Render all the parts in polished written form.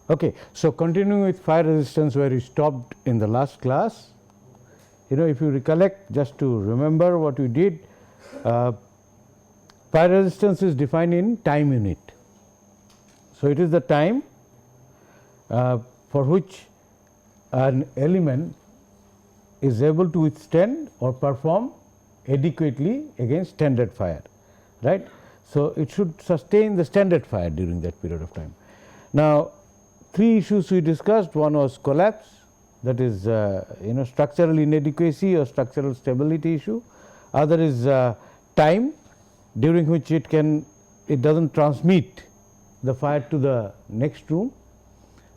Okay, so continuing with fire resistance where we stopped in the last class, if you recollect, just to remember what we did, fire resistance is defined in time unit. So it is the time for which an element is able to withstand or perform adequately against standard fire, right. So it should sustain the standard fire during that period of time. Now, three issues we discussed. One was collapse, that is structural inadequacy or structural stability issue. Other is time during which it doesn't transmit the fire to the next room,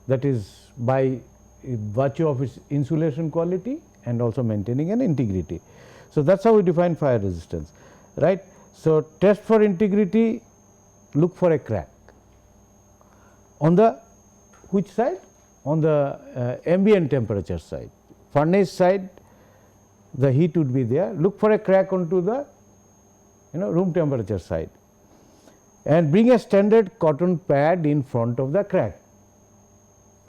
that is by virtue of its insulation quality and also maintaining an integrity. So that's how we define fire resistance, right. So test for integrity, look for a crack on the which side? On the ambient temperature side. Furnace side, the heat would be there. Look for a crack onto the room temperature side, and bring a standard cotton pad in front of the crack,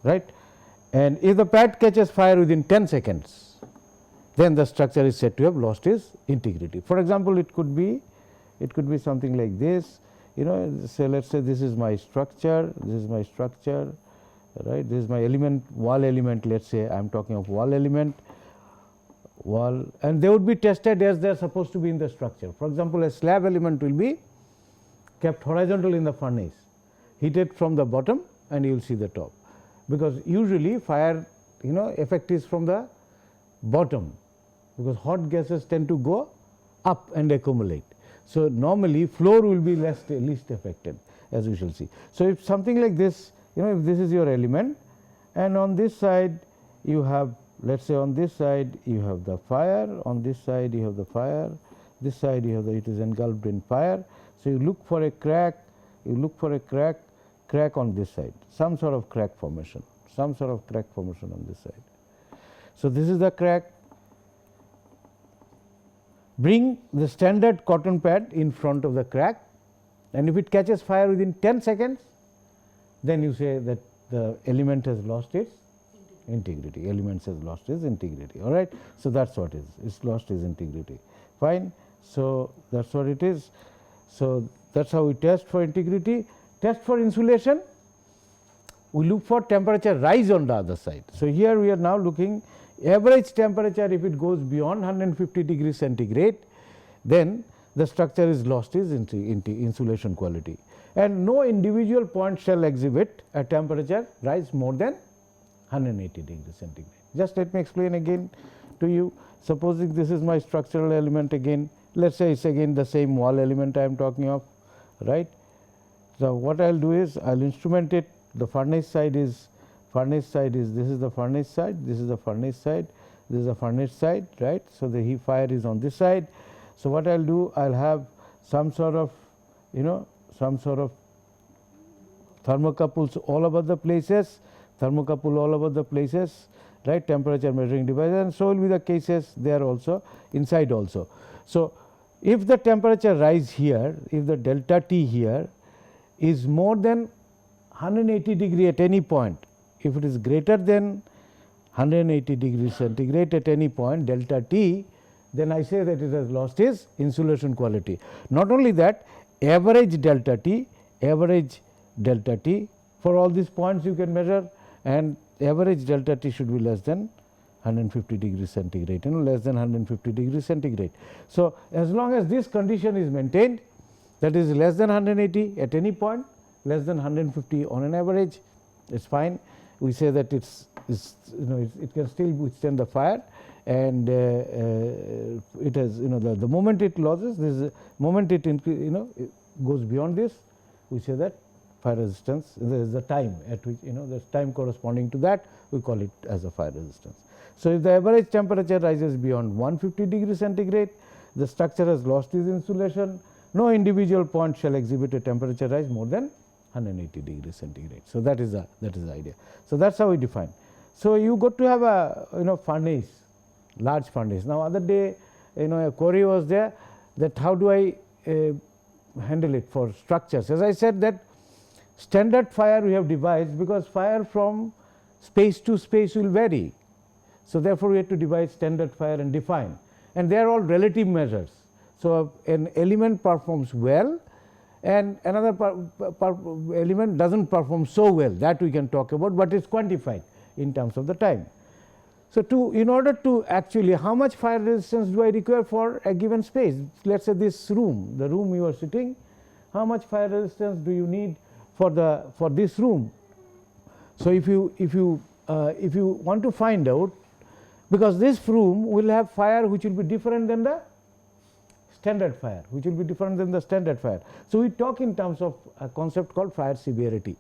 right. And if the pad catches fire within 10 seconds, then the structure is said to have lost its integrity. For example, it could be something like this. So let's say this is my structure, right. This is my element, wall element. Let's say I am talking of wall element, and they would be tested as they are supposed to be in the structure. For example, a slab element will be kept horizontal in the furnace, heated from the bottom, and you will see the top, because usually fire effect is from the bottom, because hot gases tend to go up and accumulate. So normally floor will be least affected, as we shall see. So if something like this, if this is your element, and on this side you have, let's say on this side you have the fire, on this side you have the fire, this side you have it is engulfed in fire. So you look for a crack, crack on this side, some sort of crack formation on this side. So this is the crack. Bring the standard cotton pad in front of the crack, and if it catches fire within 10 seconds, then you say that the element has lost its integrity. All right. So that's what it is. It's lost its integrity. Fine. So that's what it is. So that's how we test for integrity. Test for insulation, we look for temperature rise on the other side. So here we are now looking average temperature. If it goes beyond 150 degrees centigrade, then the structure is lost its insulation quality, and no individual point shall exhibit a temperature rise more than 180 degrees centigrade. Just let me explain again to you. Supposing this is my structural element again, let's say it's again the same wall element I am talking of, right. So what I will do is I will instrument it. The furnace side is this is the furnace side, this is the furnace side, this is the furnace side, right. So the heat fire is on this side. So what I will do, I will have some sort of thermocouples all over the places, right, temperature measuring devices, and so will be the cases there also, inside also. So if the temperature rise here, if the delta T here is more than 180 degree at any point, if it is greater than 180 degrees centigrade at any point delta T, then I say that it has lost its insulation quality. Not only that, average delta T for all these points you can measure, and average delta T should be less than 150 degrees centigrade, less than 150 degrees centigrade. So as long as this condition is maintained, that is less than 180 at any point, less than 150 on an average, it's fine. We say that it can still withstand the fire, and it has the moment it loses this, moment it goes beyond this, we say that fire resistance, there is the time at which the time corresponding to that, we call it as a fire resistance. So if the average temperature rises beyond 150 degrees centigrade, the structure has lost its insulation. No individual point shall exhibit a temperature rise more than 180 degrees centigrade. So that is the idea. So that's how we define. So you got to have a furnace, large furnace. Now other day a query was there that how do I handle it for structures. As I said that Standard fire we have devised because fire from space to space will vary. So, therefore, we have to devise standard fire and define, and they are all relative measures. So, an element performs well and another element does not perform so well, that we can talk about, but it is quantified in terms of the time. So, in order to actually how much fire resistance do I require for a given space? Let us say this room, the room you are sitting, how much fire resistance do you need for this room? So, if you want to find out, because this room will have fire which will be different than the standard fire, So, we talk in terms of a concept called fire severity.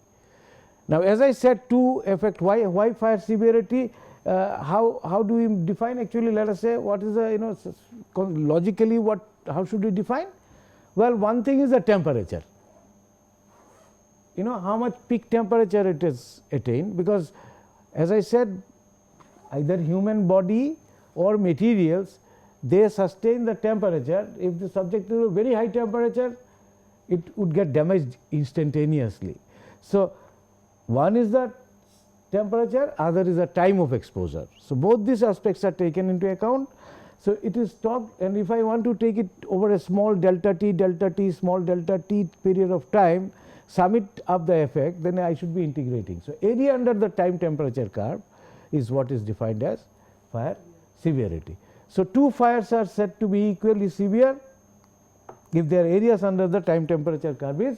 Now, as I said, to affect why fire severity, how do we define actually? Let us say what is the logically how should we define? Well, one thing is the temperature. How much peak temperature it is attained, because as I said, either human body or materials, they sustain the temperature. If the subject is a very high temperature, it would get damaged instantaneously. So, one is the temperature, other is the time of exposure. So, both these aspects are taken into account. So, it is talked, and if I want to take it over a small delta t, small delta t period of time, sum it up the effect, then I should be integrating. So, area under the time temperature curve is what is defined as fire severity. So, two fires are said to be equally severe if their areas under the time temperature curve is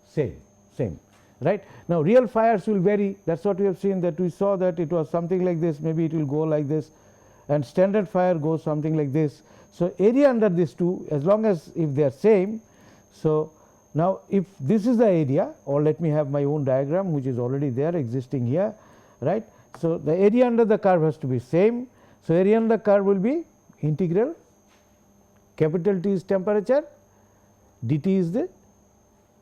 same, right. Now, real fires will vary, that is what we have seen, that we saw that it was something like this, maybe it will go like this, and standard fire goes something like this. So, area under these two, as long as if they are same. So, now if this is the area, or let me have my own diagram which is already there existing here, right. So, the area under the curve has to be same. So, area under the curve will be integral capital T is temperature, dt is the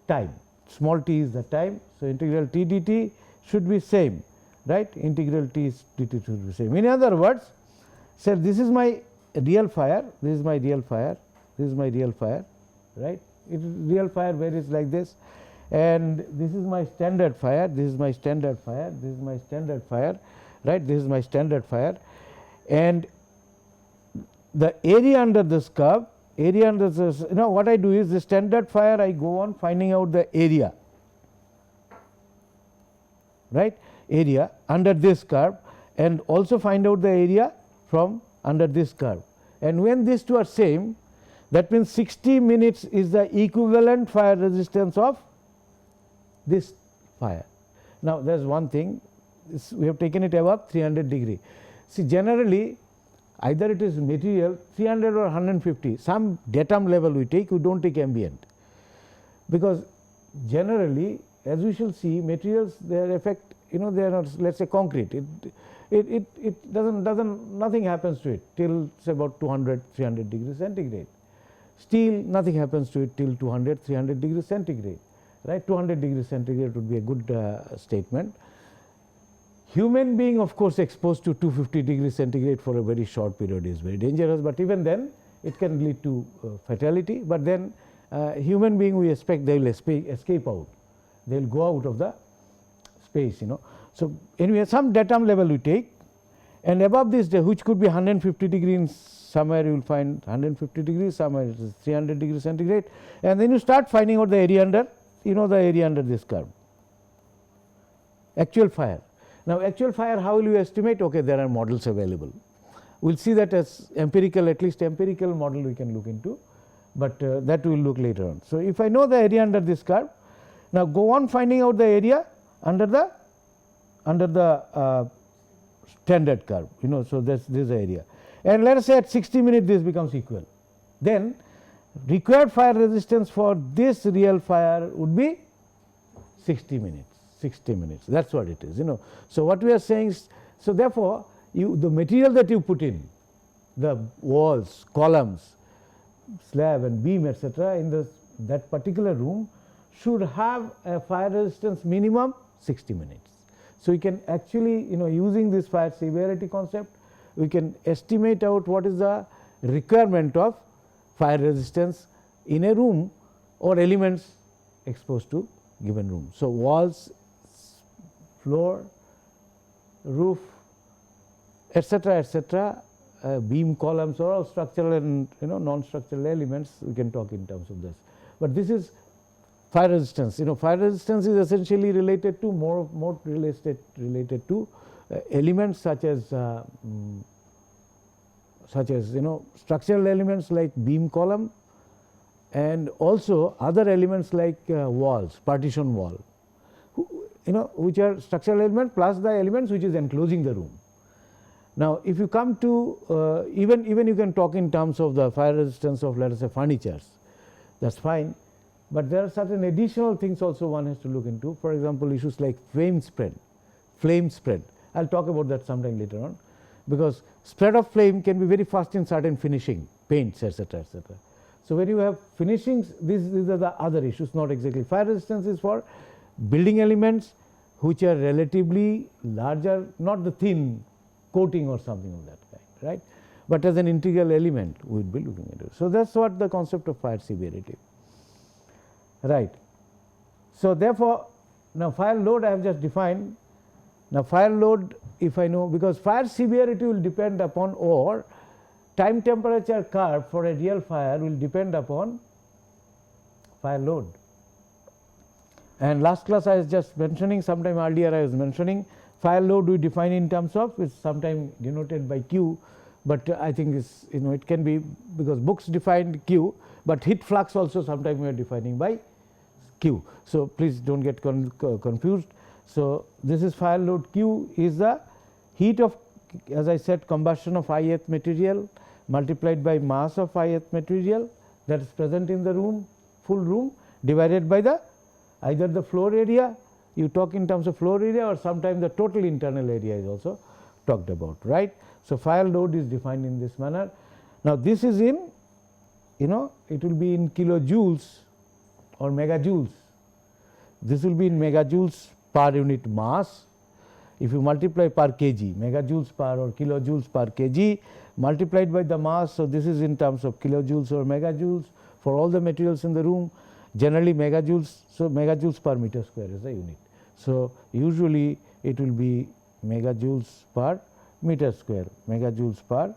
time, small t is the time. So, integral T dt should be same, right, integral T is dt should be same. In other words, say this is my real fire, this is my real fire, this is my real fire, right. Real fire varies like this, and this is my standard fire, this is my standard fire, this is my standard fire, right, this is my standard fire, and the area under this curve, area under this, what I do is the standard fire I go on finding out the area, right, area under this curve, and also find out the area from under this curve, and when these two are same, that means 60 minutes is the equivalent fire resistance of this fire. Now, there is one thing, we have taken it above 300 degree. See, generally either it is material 300 or 150, some datum level we take, we do not take ambient, because generally as we shall see, materials their effect, they are not, let us say concrete, it doesn't nothing happens to it till say about 200 300 degrees centigrade. Steel, nothing happens to it till 200 300 degrees centigrade, right. 200 degrees centigrade would be a good statement. Human being, of course, exposed to 250 degrees centigrade for a very short period is very dangerous, but even then it can lead to fatality, but then human being we expect they will escape out, they will go out of the space. So, anyway, some datum level we take, and above this which could be 150 degrees, somewhere you will find 150 degrees, somewhere it is 300 degrees centigrade, and then you start finding out the area under, the area under this curve, actual fire. Now, actual fire, how will you estimate? Okay, there are models available. We will see that as empirical, at least empirical model we can look into, but that we will look later on. So, if I know the area under this curve, now go on finding out the area under the standard curve, so this is the area, and let us say at 60 minutes this becomes equal, then required fire resistance for this real fire would be 60 minutes. That is what it is. So, what we are saying is, so therefore, the material that you put in, the walls, columns, slab and beam, etc., in that particular room should have a fire resistance minimum 60 minutes. So, we can actually, using this fire severity concept, we can estimate out what is the requirement of fire resistance in a room or elements exposed to given room. So, walls, floor, roof, etc., beam, columns, are all structural and non-structural elements. We can talk in terms of this, but this is fire resistance. Fire resistance is essentially related to more related to elements such as structural elements like beam, column, and also other elements like walls, partition wall, which are structural elements plus the elements which is enclosing the room. Now, if you come to even you can talk in terms of the fire resistance of, let us say, furnitures, that's fine, but there are certain additional things also one has to look into. For example, issues like flame spread. I'll talk about that sometime later on, because spread of flame can be very fast in certain finishing, paints, etc., etc. So, when you have finishings, these are the other issues, not exactly. Fire resistance is for building elements which are relatively larger, not the thin coating or something of that kind, right, but as an integral element we will be looking at it. So, that is what the concept of fire severity, right. So, therefore, now fire load I have just defined. Now, fire load, if I know, because fire severity will depend upon, or time temperature curve for a real fire will depend upon fire load. And last class I was just mentioning, sometime earlier I was mentioning, fire load we define in terms of, is sometime denoted by Q, but I think it's, it can be, because books defined Q, but heat flux also sometime we are defining by Q. So, please do not get confused. So, this is fire load. Q is the heat of, as I said, combustion of ith material multiplied by mass of ith material that is present in the room, full room, divided by the either the floor area, you talk in terms of floor area, or sometimes the total internal area is also talked about, right. So, fire load is defined in this manner. Now, this is in, it will be in kilojoules or megajoules. This will be in megajoules per unit mass. If you multiply per kg, megajoules per or kilojoules per kg multiplied by the mass. So, this is in terms of kilojoules or megajoules for all the materials in the room, generally megajoules. So, megajoules per meter square is the unit. So, usually it will be megajoules per meter square, megajoules per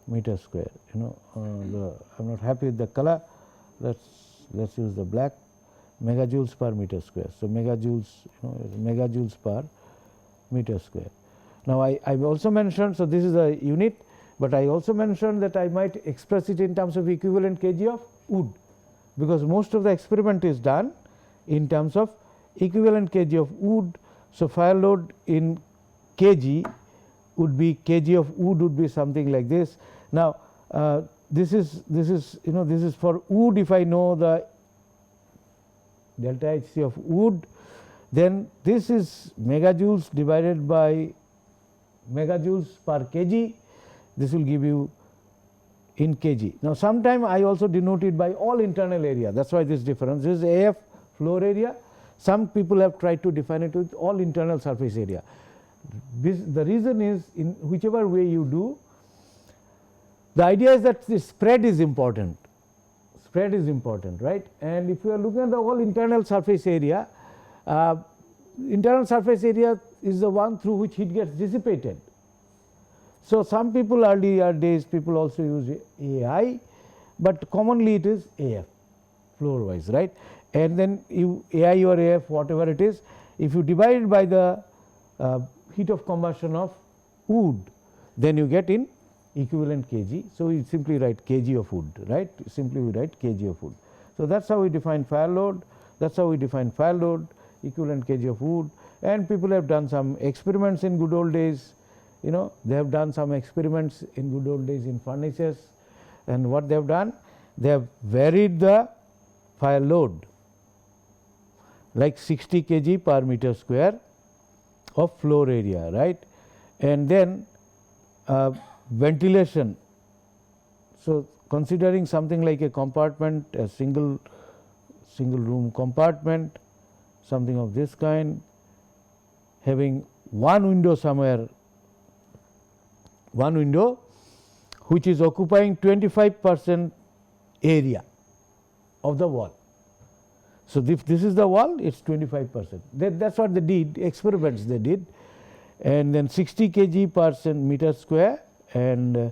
meter square. I am not happy with the color, let's use the black, megajoules per meter square. So, megajoules, megajoules per meter square. Now, I also mentioned, so this is a unit, but I also mentioned that I might express it in terms of equivalent kg of wood, because most of the experiment is done in terms of equivalent kg of wood. So, fire load in kg would be, kg of wood would be something like this. Now, this is for wood. If I know the delta Hc of wood, then this is megajoules divided by megajoules per kg. This will give you in kg. Now, sometime I also denote it by all internal area, that is why this difference. This is AF floor area. Some people have tried to define it with all internal surface area. The reason is, in whichever way you do, the idea is that the spread is important. Spread is important, right? And if you are looking at the whole internal surface area is the one through which heat gets dissipated. So, some people earlier days people also use AI, but commonly it is AF floor wise, right? And then you AI or AF, whatever it is, if you divide it by the heat of combustion of wood, then you get in equivalent kg. So, we simply write kg of wood, right? Simply we write kg of wood. So, that is how we define fire load, that is how we define fire load, equivalent kg of wood. And people have done some experiments in good old days, they have done some experiments in good old days in furnaces, and what they have done, they have varied the fire load like 60 kg per meter square of floor area, right, and then ventilation. So, considering something like a compartment, a single room compartment, something of this kind, having one window somewhere, one window which is occupying 25% area of the wall. So, if this is the wall, it is 25%. That is what they did, experiments they did, and then 60 kg per meter square and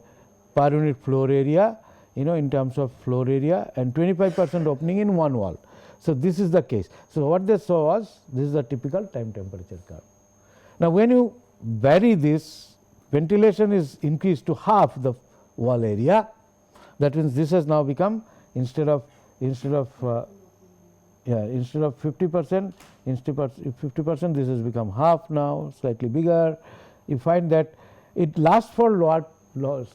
per unit floor area, in terms of floor area, and 25% opening in one wall. So, this is the case. So, what they saw was this is the typical time temperature curve. Now, when you vary this, ventilation is increased to half the wall area. That means, this has now become instead of 50%, instead of 50%, this has become half now, slightly bigger. You find that it lasts for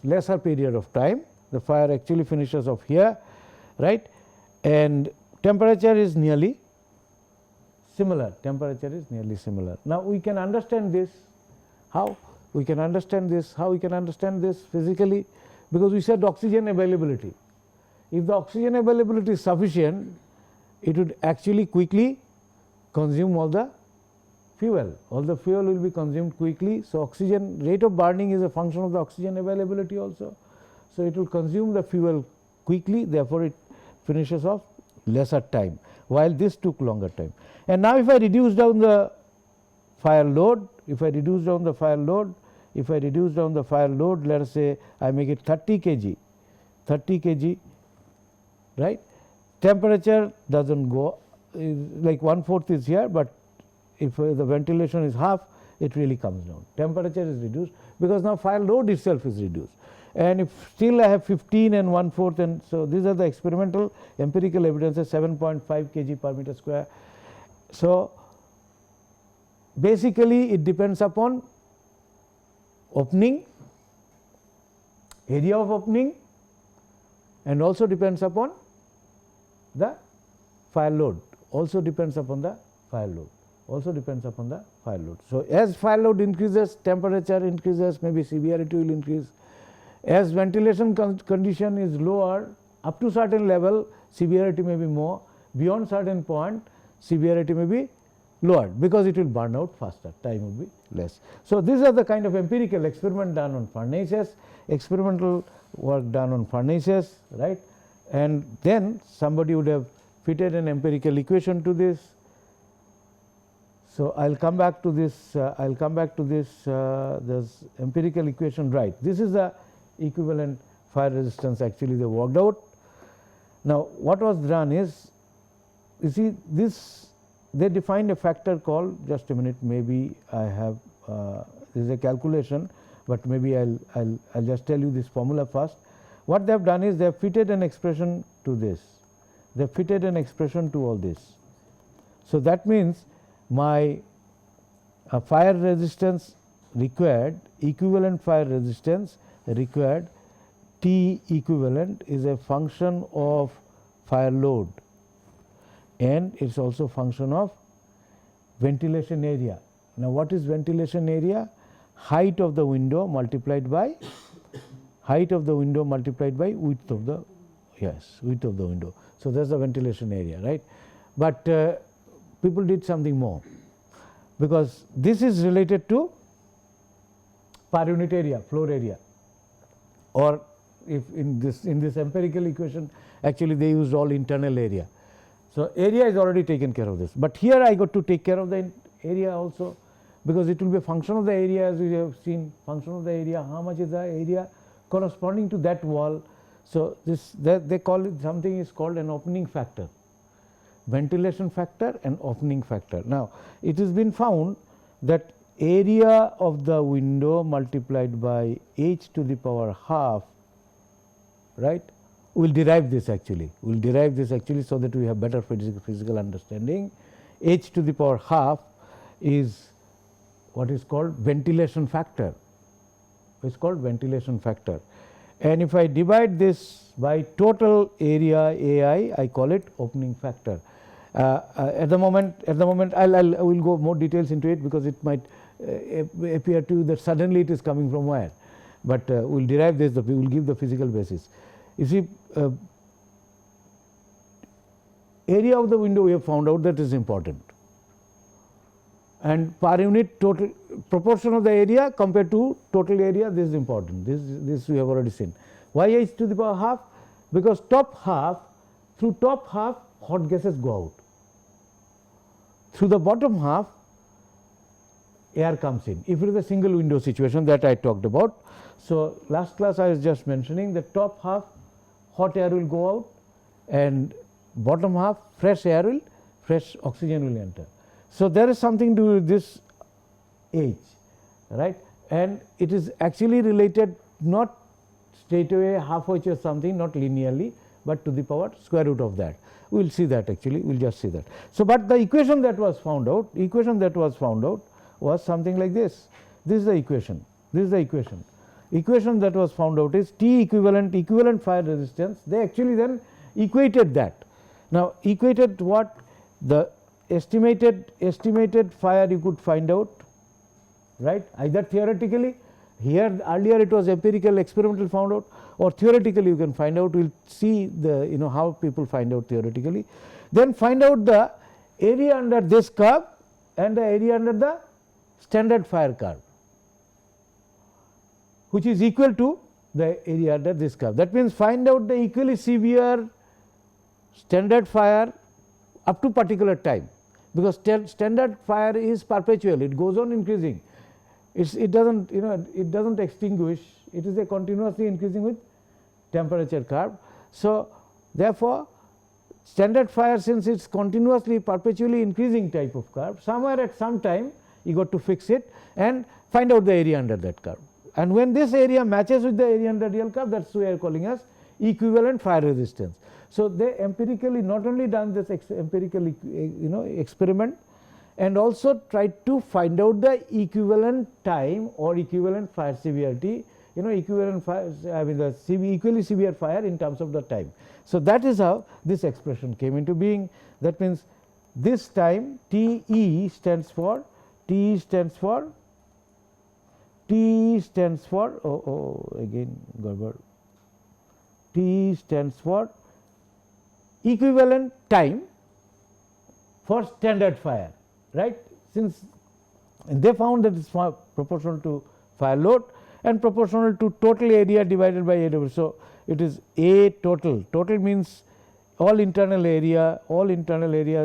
lesser period of time. The fire actually finishes off here, right, and temperature is nearly similar. Temperature is nearly similar. Now, we can understand this. How we can understand this? How we can understand this physically? Because we said oxygen availability. If the oxygen availability is sufficient, it would actually quickly consume all the fuel. All the fuel will be consumed quickly. So, oxygen rate of burning is a function of the oxygen availability also. So, it will consume the fuel quickly, therefore, it finishes off lesser time, while this took longer time. And now, if I reduce down the fire load, let us say I make it 30 kg, right. Temperature does not go, like 1/4 is here, but if the ventilation is half, it really comes down. Temperature is reduced because now fire load itself is reduced. And if still I have 15 and 1/4, and so these are the experimental empirical evidences, 7.5 kg per meter square. So, basically it depends upon opening, area of opening, and also depends upon the fire load, also depends upon the fire load, So, as fire load increases, temperature increases, maybe severity will increase. As ventilation condition is lower, up to certain level, severity may be more, beyond certain point, severity may be lower, because it will burn out faster, time will be less. So, these are the kind of empirical experiment done on furnaces, experimental work done on furnaces, right, and then somebody would have fitted an empirical equation to this. So, I will come back to this, this empirical equation, right. This is the equivalent fire resistance actually they worked out. Now, what was done is, you see this, they defined a factor called, just a minute, maybe I have this is a calculation, but maybe I'll just tell you this formula first. What they have done is they have fitted an expression to this, they have fitted an expression to all this. So, that means my fire resistance required, equivalent fire resistance required, T equivalent is a function of fire load, and it is also function of ventilation area. Now, what is ventilation area? Height of the window multiplied by width of the width of the window. So, that is the ventilation area, right. But people did something more, because this is related to per unit area, floor area, or if in this empirical equation actually they used all internal area. So, area is already taken care of this, but here I got to take care of the area also, because it will be a function of the area, as we have seen, function of the area, how much is the area corresponding to that wall. So, this they call it, something is called an opening factor, ventilation factor and opening factor. Now, it has been found that area of the window multiplied by h to the power half, right. We will derive this actually, so that we have better physical understanding. H to the power half is what is called ventilation factor, and if I divide this by total area AI, I call it opening factor. At the moment I will go more details into it, because it might appear to you that suddenly it is coming from where, but we will derive this, we will give the physical basis. You see, area of the window we have found out that is important, and per unit total proportion of the area compared to total area, this is important, this we have already seen. Why h to the power half? Because top half, through top half hot gases go out, through the bottom half air comes in, if it is a single window situation that I talked about. So, last class I was just mentioning the top half hot air will go out and bottom half fresh oxygen will enter. So, there is something to do with this H, right, and it is actually related not straight away half H or something, not linearly, but to the power square root of that. We will see that actually, we will just see that. So, but the equation that was found out, was something like this. This is the equation, equation that was found out is T equivalent fire resistance. They actually then equated that. Now, equated what? The estimated fire you could find out, right, either theoretically, here earlier it was empirical experimental found out, or theoretically you can find out. We will see the how people find out theoretically. Then find out the area under this curve and the area under the standard fire curve, which is equal to the area under this curve. That means, find out the equally severe standard fire up to particular time, because standard fire is perpetual, it goes on increasing, it doesn't it doesn't extinguish, it is a continuously increasing with temperature curve. So, therefore, standard fire, since it is continuously perpetually increasing type of curve, somewhere at some time you got to fix it and find out the area under that curve, and when this area matches with the area under real curve, that is we are calling as equivalent fire resistance. So, they empirically not only done this empirical experiment and also tried to find out the equivalent time or equivalent fire severity, equivalent fire, I mean the equally severe fire in terms of the time. So, that is how this expression came into being. That means, this time TE stands for again Gerber, T stands for equivalent time for standard fire, right, since they found that it is proportional to fire load and proportional to total area divided by AW. So, it is A total, means all internal area,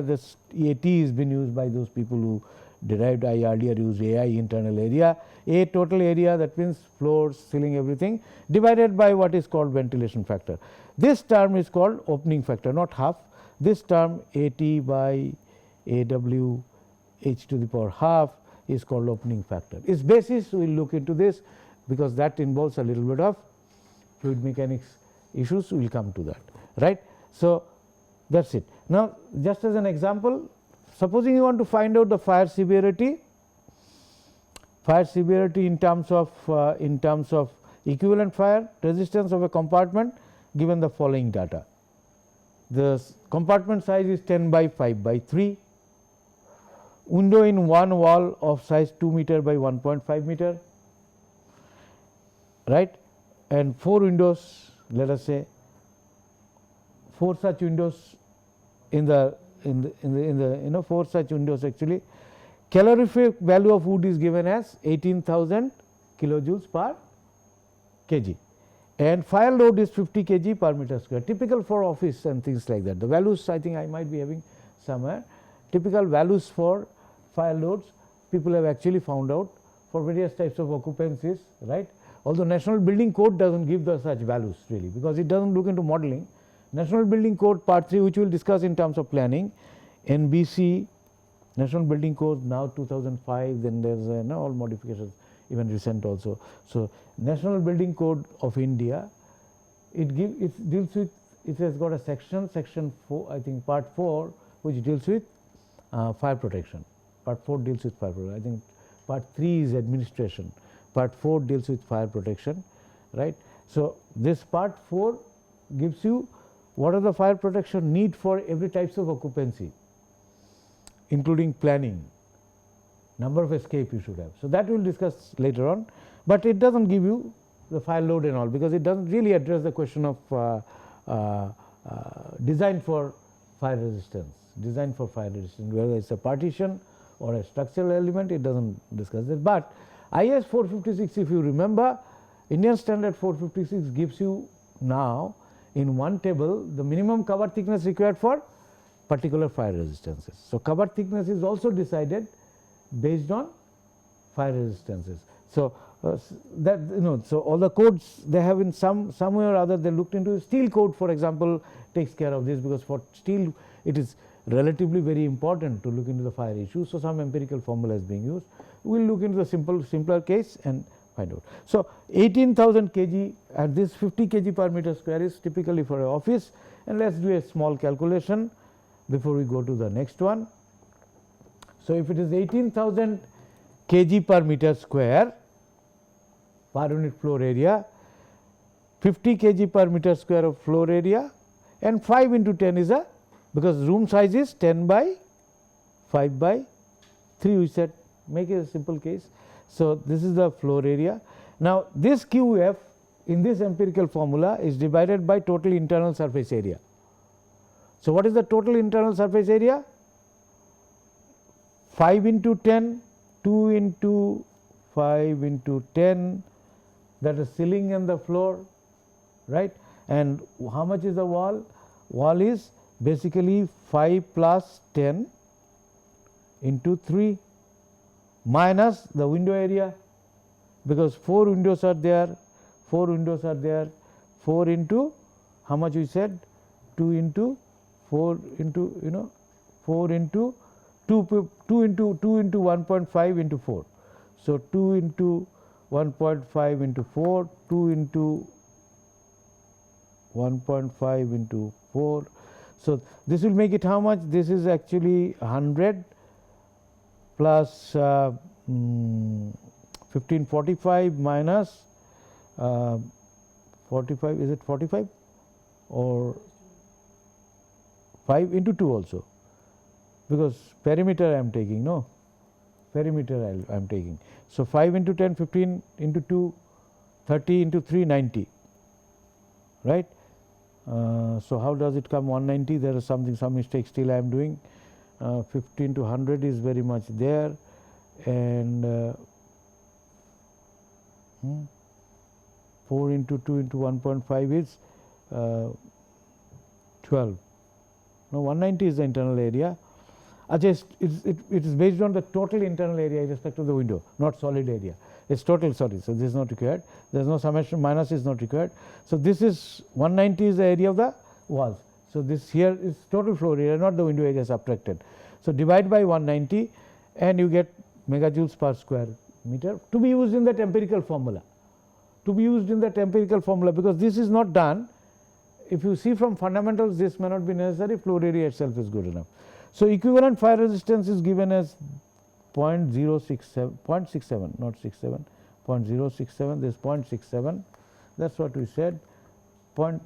this AT is been used by those people who derived. I earlier used AI, internal area, A total area, that means floors, ceiling, everything, divided by what is called ventilation factor. This term is called opening factor, not half. This term AT by AW H to the power half is called opening factor. Its basis we will look into this, because that involves a little bit of fluid mechanics issues, we will come to that, right. So, that is it. Now, just as an example, supposing you want to find out the fire severity in terms of equivalent fire resistance of a compartment given the following data. The compartment size is 10 by 5 by 3, window in one wall of size 2 meter by 1.5 meter, right, and 4 windows, let us say 4 such windows in the 4 such windows actually. Calorific value of wood is given as 18,000 kilojoules per kg, and fire load is 50 kg per meter square, typical for office and things like that. The values I think I might be having somewhere, typical values for fire loads people have actually found out for various types of occupancies, right. Although National Building Code does not give the such values really, because it does not look into modeling. National Building Code part 3, which we will discuss in terms of planning, NBC, National Building Code now 2005, then there is all modifications even recent also. So, National Building Code of India, it deals with, it has got a section 4, I think part 4, which deals with fire protection, part 4 deals with fire protection, I think part 3 is administration, part 4 deals with fire protection, right. So, this part 4 gives you what are the fire protection need for every types of occupancy, including planning, number of escape you should have. So, that we will discuss later on, but it does not give you the fire load and all, because it does not really address the question of design for fire resistance, whether it is a partition or a structural element, it does not discuss it. But IS 456, if you remember, Indian standard 456 gives you now in one table the minimum cover thickness required for particular fire resistances. So, cover thickness is also decided based on fire resistances. So, that so all the codes they have in some way or other they looked into. Steel code, for example, takes care of this, because for steel it is relatively very important to look into the fire issue. So, some empirical formula is being used. We will look into the simpler case and find out. So, 18,000 kg and this 50 kg per meter square is typically for an office, and let us do a small calculation before we go to the next one. So, if it is 18,000 kg per meter square per unit floor area, 50 kg per meter square of floor area, and 5 into 10 is a, because room size is 10 by 5 by 3, we said, make it a simple case. So, this is the floor area. Now, this QF in this empirical formula is divided by total internal surface area. So, what is the total internal surface area? 5 into 10, 2 into 5 into 10, that is ceiling and the floor, right. And how much is the wall? Wall is basically 5 plus 10 into 3 minus the window area, because 4 windows are there, 4 windows are there, 4 into how much we said, 2 into 4 into 4 into 2 into 1.5 into 4. So, 2 into 1.5 into 4, 2 into 1.5 into 4. So, this will make it how much? This is actually 100 plus 1545 minus 45, is it 45 or 5 into 2 also, because perimeter I am taking, no, perimeter I am taking. So, 5 into 10, 15 into 2, 30 into 3, 90, right. So, how does it come 190? There is some mistake still I am doing. 15 to 100 is very much there, and 4 into 2 into 1.5 is 12. Now, 190 is the internal area. It is based on the total internal area with respect to the window, not solid area. It is total, sorry. So, this is not required. There is no summation, minus is not required. So, this is 190 is the area of the walls. So, this here is total floor area, not the window area subtracted. So, divide by 190 and you get megajoules per square meter to be used in that empirical formula. To be used in that empirical formula, because this is not done. If you see from fundamentals, this may not be necessary, floor area itself is good enough. So, equivalent fire resistance is given as 0.067, 0.67, not 67, 0.067, this 0.67, that is what we said, 0.067,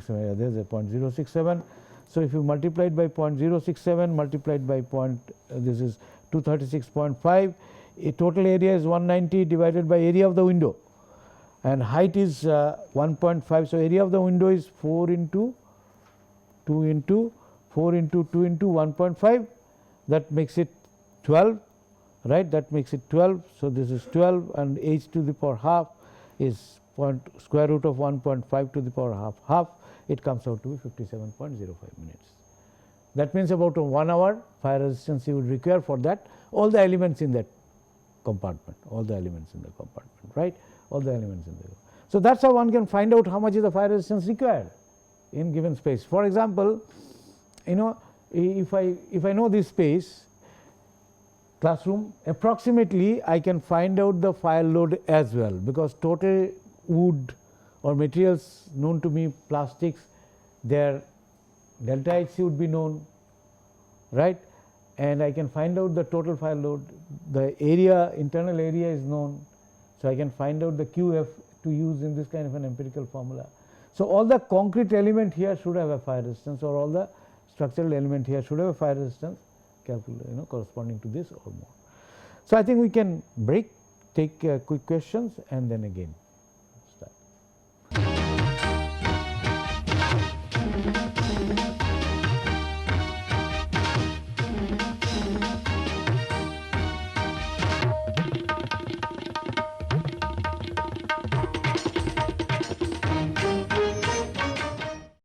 yeah, there is a 0.067. So, if you multiply it by 0.067 multiplied by this is 236.5, a total area is 190 divided by area of the window, and height is 1.5. So, area of the window is 4 into 2 into 4 into 2 into 1.5, that makes it 12, right, that makes it 12. So, this is 12, and h to the power half is square root of 1.5 to the power half, it comes out to be 57.05 minutes. That means about 1 hour fire resistance you would require for that, all the elements in that compartment, all the elements in the compartment, right, all the elements in there. So, that is how one can find out how much is the fire resistance required in given space. For example, if I know this space classroom, approximately I can find out the fire load as well, because total wood or materials known to me, plastics, their delta Hc would be known, right, and I can find out the total fire load, the area, internal area is known. So, I can find out the QF to use in this kind of an empirical formula. So, all the concrete element here should have a fire resistance, or all the structural element here should have a fire resistance corresponding to this or more. So, I think we can break, take quick questions and then again.